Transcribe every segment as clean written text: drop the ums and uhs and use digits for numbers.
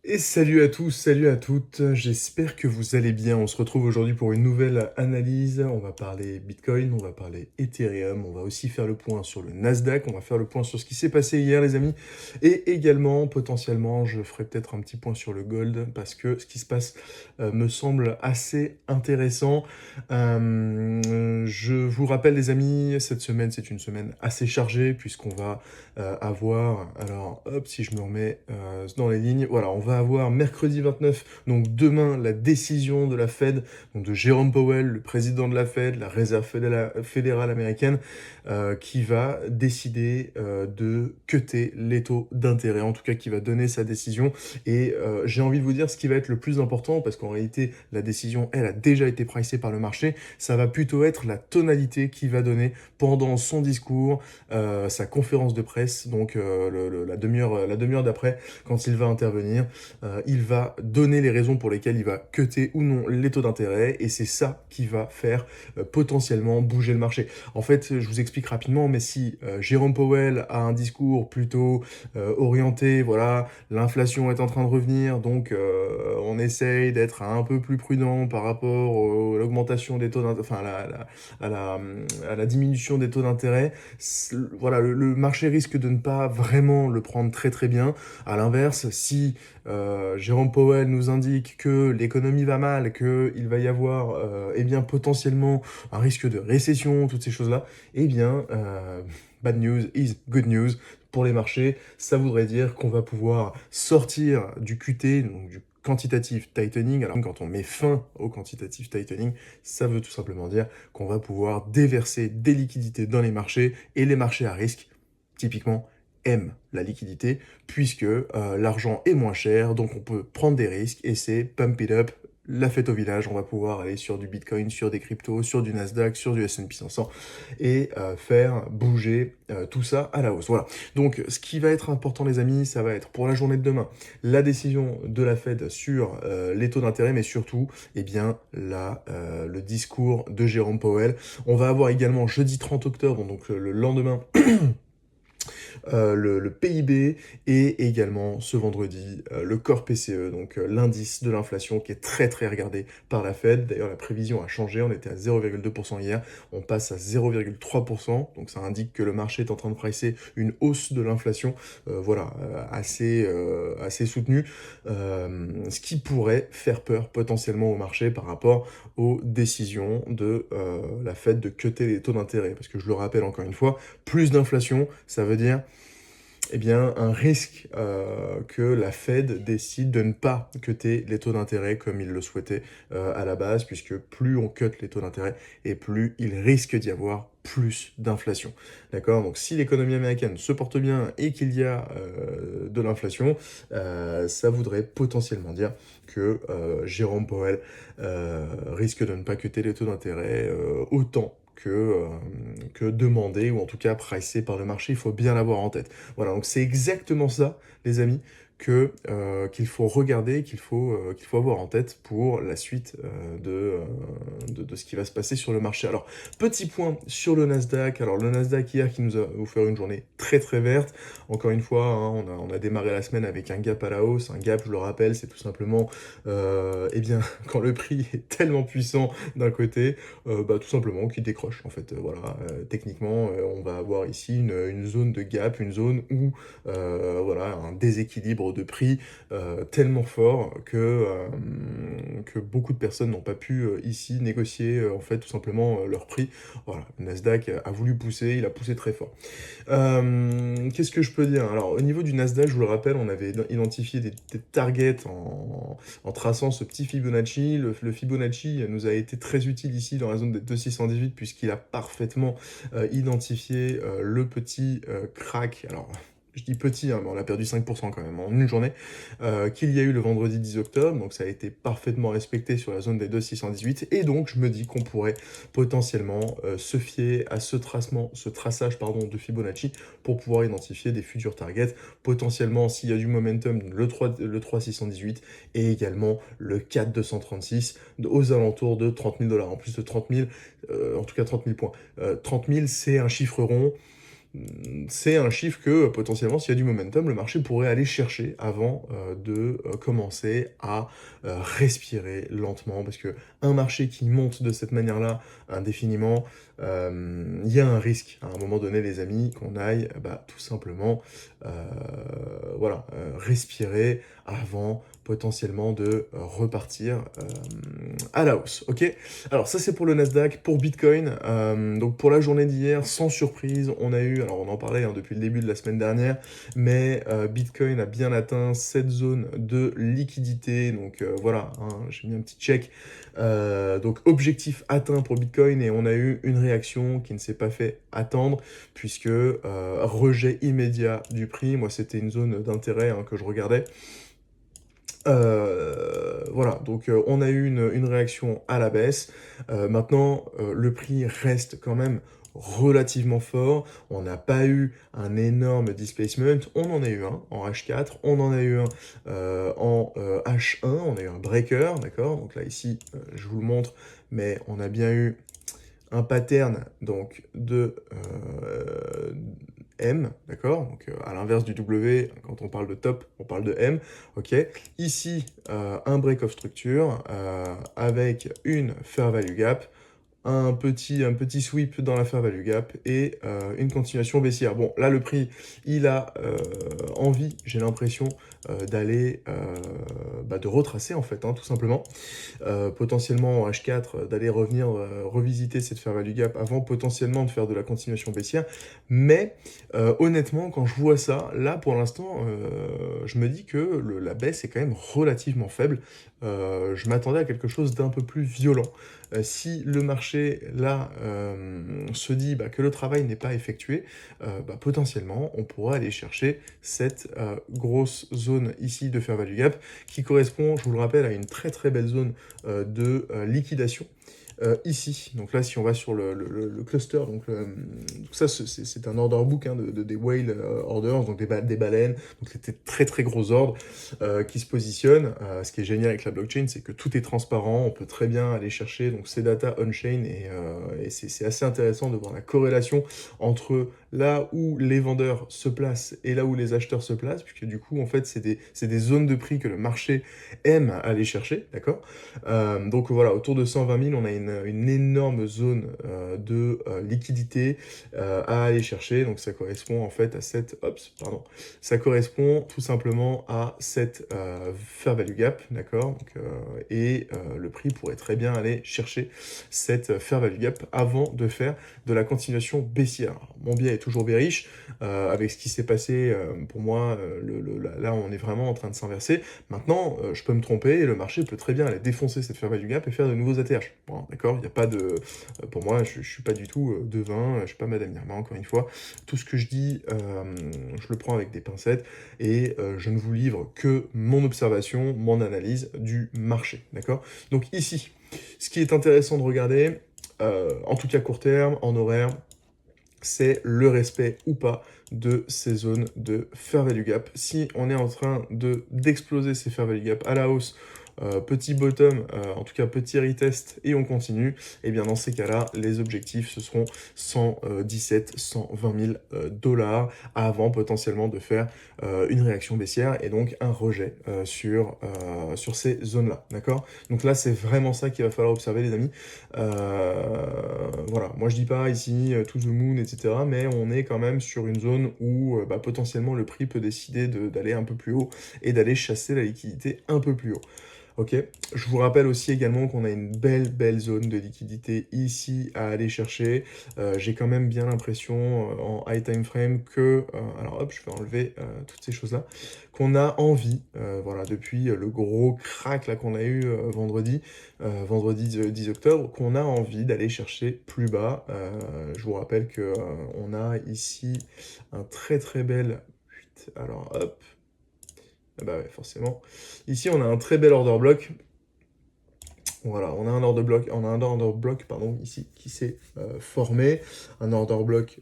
Et salut à tous, salut à toutes, j'espère que vous allez bien. On se retrouve aujourd'hui pour une nouvelle analyse. On va parler Bitcoin, on va parler Ethereum, on va aussi faire le point sur le Nasdaq, on va faire le point sur ce qui s'est passé hier les amis. Et également, potentiellement, je ferai peut-être un petit point sur le gold parce que ce qui se passe me semble assez intéressant. Je vous rappelle les amis, cette semaine c'est une semaine assez chargée puisqu'on va avoir, alors hop, si je me remets dans les lignes, voilà, on va avoir mercredi 29, donc demain, la décision de la Fed, donc de Jérôme Powell, le président de la Fed, la réserve fédérale américaine, qui va décider de cutter les taux d'intérêt, en tout cas qui va donner sa décision. Et j'ai envie de vous dire ce qui va être le plus important, parce qu'en réalité, la décision, elle a déjà été pricée par le marché, ça va plutôt être la tonalité qu'il va donner pendant son discours, sa conférence de presse, donc la demi-heure d'après, quand il va intervenir, il va donner les raisons pour lesquelles il va cutter ou non les taux d'intérêt, et c'est ça qui va faire potentiellement bouger le marché. En fait, je vous explique rapidement, mais si Jérôme Powell a un discours plutôt orienté, voilà, l'inflation est en train de revenir, donc on essaye d'être un peu plus prudent par rapport à l'augmentation des taux d'intérêt, enfin à la, à la diminution des taux d'intérêt, voilà, le marché risque de ne pas vraiment le prendre très très bien. À l'inverse, si Jérôme Powell nous indique que l'économie va mal, qu'il va y avoir eh bien, potentiellement un risque de récession, toutes ces choses-là, eh bien, bad news is good news pour les marchés. Ça voudrait dire qu'on va pouvoir sortir du QT, donc du quantitative tightening. Alors quand on met fin au quantitative tightening, ça veut tout simplement dire qu'on va pouvoir déverser des liquidités dans les marchés, et les marchés à risque, typiquement, aiment la liquidité puisque l'argent est moins cher, donc on peut prendre des risques, et c'est pump it up, la fête au village. On va pouvoir aller sur du Bitcoin, sur des cryptos, sur du Nasdaq, sur du S&P 500 et faire bouger tout ça à la hausse. Voilà. Donc ce qui va être important les amis, ça va être pour la journée de demain, la décision de la Fed sur les taux d'intérêt, mais surtout eh bien, le discours de Jérôme Powell. On va avoir également jeudi 30 octobre, donc le lendemain, le PIB, et également ce vendredi le Core PCE, donc l'indice de l'inflation qui est très très regardé par la Fed. D'ailleurs la prévision a changé, on était à 0,2% hier, on passe à 0,3%, donc ça indique que le marché est en train de pricer une hausse de l'inflation, voilà, assez soutenue, ce qui pourrait faire peur potentiellement au marché par rapport aux décisions de la Fed de cutter les taux d'intérêt. Parce que je le rappelle encore une fois, plus d'inflation, ça veut dire eh bien, un risque que la Fed décide de ne pas cutter les taux d'intérêt comme il le souhaitait à la base, puisque plus on cut les taux d'intérêt, et plus il risque d'y avoir plus d'inflation. D'accord? Donc si l'économie américaine se porte bien et qu'il y a de l'inflation, ça voudrait potentiellement dire que Jérôme Powell risque de ne pas cutter les taux d'intérêt autant que demandé, ou en tout cas pricé par le marché. Il faut bien l'avoir en tête. Voilà, donc c'est exactement ça, les amis, qu'il faut regarder, qu'il faut avoir en tête pour la suite de ce qui va se passer sur le marché. Alors, petit point sur le Nasdaq. Alors, le Nasdaq hier qui nous a offert une journée très très verte. Encore une fois, hein, on a démarré la semaine avec un gap à la hausse. Un gap, je le rappelle, c'est tout simplement eh bien, quand le prix est tellement puissant d'un côté, bah, tout simplement qui décroche en fait. Voilà, techniquement, on va avoir ici une zone de gap, une zone où voilà, un déséquilibre de prix tellement fort que beaucoup de personnes n'ont pas pu ici négocier en fait tout simplement leur prix. Voilà, le Nasdaq a voulu pousser, il a poussé très fort. Qu'est-ce que je peux dire? Alors, au niveau du Nasdaq, je vous le rappelle, on avait identifié des targets en traçant ce petit Fibonacci. Le Fibonacci nous a été très utile ici dans la zone des 2618 puisqu'il a parfaitement identifié le petit crack. Alors, je dis petit, hein, mais on a perdu 5% quand même en une journée, qu'il y a eu le vendredi 10 octobre, donc ça a été parfaitement respecté sur la zone des 2618, et donc je me dis qu'on pourrait potentiellement se fier à ce traçage pardon, de Fibonacci pour pouvoir identifier des futurs targets, potentiellement s'il y a du momentum, le 3,618 et également le 4,236 aux alentours de 30 000 $, en plus de 30 000, en tout cas 30 000 points. 30 000, c'est un chiffre rond. c'est un chiffre que, potentiellement, s'il y a du momentum, le marché pourrait aller chercher avant, de, commencer à, respirer lentement. Parce que un marché qui monte de cette manière-là, indéfiniment, il y a un risque, à un moment donné, les amis, qu'on aille, bah, tout simplement, heu, voilà, respirer avant, potentiellement, de repartir, à la hausse, OK? Alors ça, c'est pour le Nasdaq. Pour Bitcoin, donc pour la journée d'hier, sans surprise, on a eu, alors on en parlait, hein, depuis le début de la semaine dernière, mais Bitcoin a bien atteint cette zone de liquidité. Donc voilà, hein, j'ai mis un petit check. Donc objectif atteint pour Bitcoin, et on a eu une réaction qui ne s'est pas fait attendre, puisque rejet immédiat du prix. Moi, c'était une zone d'intérêt, hein, que je regardais. Voilà, donc on a eu une réaction à la baisse. Maintenant, le prix reste quand même relativement fort. On n'a pas eu un énorme displacement. On en a eu un en H4, on en a eu un en H1, on a eu un breaker, d'accord? Donc là, ici, je vous le montre, mais on a bien eu un pattern donc de M, d'accord? Donc à l'inverse du W, quand on parle de top, on parle de M, ok? Ici, un break of structure avec une fair value gap, un petit sweep dans la fair value gap et une continuation baissière. Bon, là, le prix, il a envie, j'ai l'impression, d'aller, bah, de retracer, en fait, hein, tout simplement. Potentiellement en H4, d'aller revenir, revisiter cette fair value gap avant potentiellement de faire de la continuation baissière. Mais honnêtement, quand je vois ça, là, pour l'instant, je me dis que la baisse est quand même relativement faible. Je m'attendais à quelque chose d'un peu plus violent. Si le marché, là, se dit bah, que le travail n'est pas effectué, bah, potentiellement, on pourra aller chercher cette grosse zone ici de fair value gap qui correspond, je vous le rappelle, à une très très belle zone de liquidation. Ici, donc là, si on va sur le cluster, donc ça, c'est un order book, hein, des whale orders, donc des baleines, donc c'était très très gros ordres qui se positionnent. Ce qui est génial avec la blockchain, c'est que tout est transparent, on peut très bien aller chercher donc ces data on-chain, et c'est assez intéressant de voir la corrélation entre là où les vendeurs se placent et là où les acheteurs se placent, puisque du coup, en fait, c'est des zones de prix que le marché aime aller chercher, d'accord? Donc voilà, autour de 120 000, on a une énorme zone de liquidité à aller chercher. Donc ça correspond en fait à cette... Ops, pardon. Ça correspond tout simplement à cette fair value gap, d'accord? Et le prix pourrait très bien aller chercher cette fair value gap avant de faire de la continuation baissière. Alors, mon biais est toujours bearish. Avec ce qui s'est passé, pour moi, là, on est vraiment en train de s'inverser. Maintenant, je peux me tromper et le marché peut très bien aller défoncer cette fair value gap et faire de nouveaux ATH. Bon, d'accord, il n'y a pas de... pour moi, je suis pas du tout devin, je suis pas Madame Irma, encore une fois. Tout ce que je dis, je le prends avec des pincettes et je ne vous livre que mon observation, mon analyse du marché, d'accord? Donc ici, ce qui est intéressant de regarder, en tout cas court terme, en horaire, c'est le respect ou pas de ces zones de fair value gap. Si on est en train d'exploser ces fair value gap à la hausse, petit bottom, en tout cas petit retest, et on continue, et bien dans ces cas-là, les objectifs, ce seront 117, 120 000 dollars avant potentiellement de faire une réaction baissière et donc un rejet sur ces zones-là, d'accord? Donc là, c'est vraiment ça qu'il va falloir observer, les amis. Voilà, moi je dis pas ici to the moon, etc., mais on est quand même sur une zone où bah, potentiellement le prix peut décider d'aller un peu plus haut et d'aller chasser la liquidité un peu plus haut. Ok, je vous rappelle aussi également qu'on a une belle zone de liquidité ici à aller chercher. J'ai quand même bien l'impression en high time frame que, alors hop, je vais enlever toutes ces choses-là, qu'on a envie, voilà, depuis le gros crack là qu'on a eu vendredi 10 octobre, qu'on a envie d'aller chercher plus bas. Je vous rappelle que on a ici un très bel... Alors hop, ah bah ouais, forcément. Ici, on a un très bel order block Voilà, on a un order block pardon, ici qui s'est formé, un order block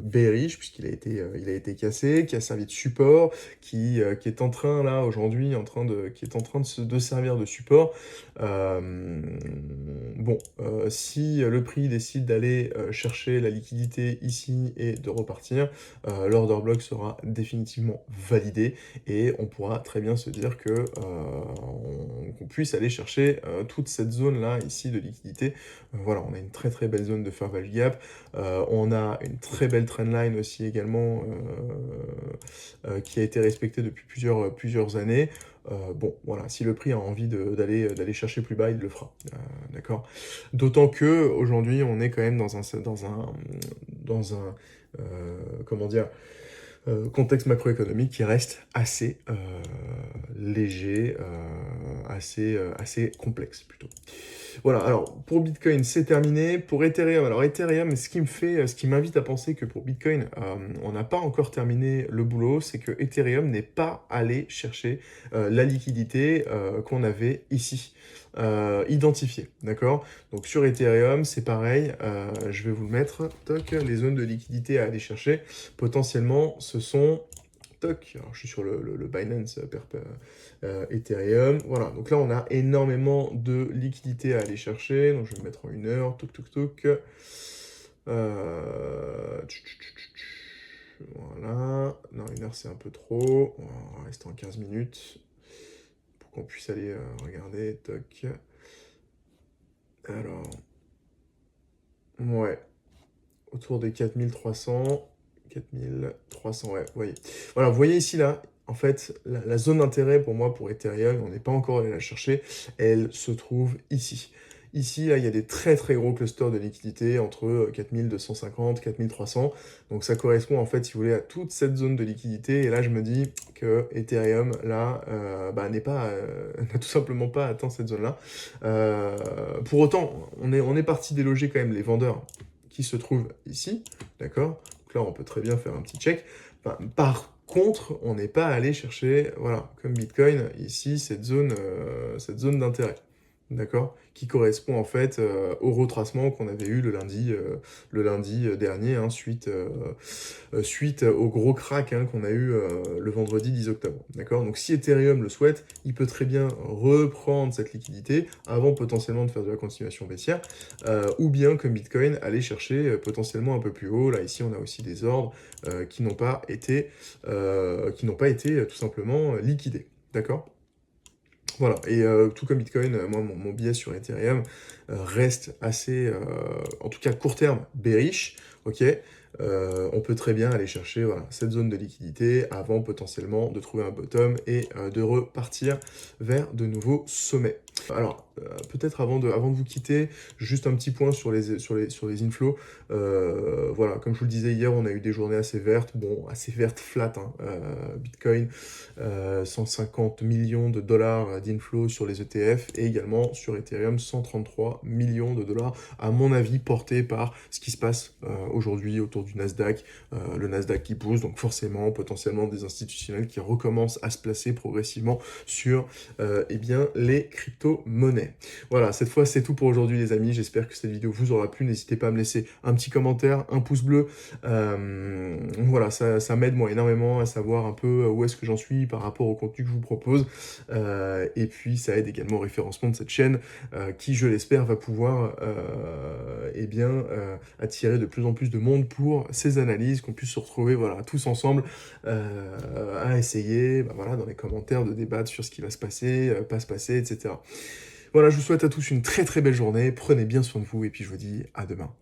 bearish il a été cassé, qui a servi de support, qui est en train là aujourd'hui, qui est en train de servir de support. Bon, si le prix décide d'aller chercher la liquidité ici et de repartir, l'order block sera définitivement validé et on pourra très bien se dire que qu'on puisse aller chercher toute cette zone-là, ici, de liquidité. Voilà, on a une très très belle zone de fair value gap. On a une très belle trendline aussi également qui a été respectée depuis plusieurs années. Bon, voilà, si le prix a envie d'aller chercher plus bas, il le fera. D'accord. D'autant que aujourd'hui, on est quand même dans un comment dire, contexte macroéconomique qui reste assez léger, assez complexe plutôt. Voilà, alors pour Bitcoin, c'est terminé. Pour Ethereum, alors Ethereum, ce qui m'invite à penser que pour Bitcoin, on n'a pas encore terminé le boulot, c'est que Ethereum n'est pas allé chercher la liquidité qu'on avait ici. Identifiée, d'accord? Donc sur Ethereum, c'est pareil, je vais vous le mettre, toc, les zones de liquidité à aller chercher, potentiellement, ce sont toc, alors je suis sur le Binance Ethereum, voilà, donc là on a énormément de liquidités à aller chercher, donc je vais me mettre en 1 heure, toc toc toc, voilà, non 1 heure c'est un peu trop, on va rester en 15 minutes, pour qu'on puisse aller regarder, toc, alors, ouais, autour des 4300, 4300, ouais, vous voyez. Voilà, vous voyez ici, là, en fait, la zone d'intérêt pour moi, pour Ethereum, on n'est pas encore allé la chercher, elle se trouve ici. Ici, là, il y a des très très gros clusters de liquidité entre 4250, 4300. Donc ça correspond en fait, si vous voulez, à toute cette zone de liquidité. Et là, je me dis que Ethereum, là, n'a tout simplement pas atteint cette zone-là. Pour autant, on est parti déloger quand même les vendeurs qui se trouvent ici, d'accord? Donc là, on peut très bien faire un petit check. Enfin, par contre, on n'est pas allé chercher, voilà, comme Bitcoin, ici, cette zone d'intérêt, d'accord? Qui correspond en fait au retracement qu'on avait eu le lundi dernier, hein, suite au gros crack hein, qu'on a eu le vendredi 10 octobre. D'accord. Donc si Ethereum le souhaite, il peut très bien reprendre cette liquidité avant potentiellement de faire de la continuation baissière, ou bien comme Bitcoin, aller chercher potentiellement un peu plus haut. Là ici on a aussi des ordres qui n'ont pas été tout simplement liquidés. D'accord. Voilà, et tout comme Bitcoin, moi, mon biais sur Ethereum reste assez, en tout cas court terme, bearish, ok? On peut très bien aller chercher voilà, cette zone de liquidité avant potentiellement de trouver un bottom et de repartir vers de nouveaux sommets. Alors, peut-être avant de vous quitter, juste un petit point sur les inflows. Voilà, comme je vous le disais hier, on a eu des journées assez vertes, bon, assez vertes flat, hein, Bitcoin, 150 millions de dollars d'inflows sur les ETF et également sur Ethereum, 133 millions de dollars, à mon avis, portés par ce qui se passe aujourd'hui autour du Nasdaq, le Nasdaq qui pousse, donc forcément, potentiellement des institutionnels qui recommencent à se placer progressivement sur eh bien, les crypto-monnaies. Voilà, cette fois, c'est tout pour aujourd'hui, les amis. J'espère que cette vidéo vous aura plu. N'hésitez pas à me laisser un petit commentaire, un pouce bleu. Voilà, ça m'aide, moi, énormément à savoir un peu où est-ce que j'en suis par rapport au contenu que je vous propose. Et puis, ça aide également au référencement de cette chaîne qui, je l'espère, va pouvoir eh bien, attirer de plus en plus de monde pour ces analyses, qu'on puisse se retrouver voilà, tous ensemble à essayer voilà, dans les commentaires de débattre sur ce qui va se passer, pas se passer, etc. Voilà, je vous souhaite à tous une très très belle journée, prenez bien soin de vous et puis je vous dis à demain.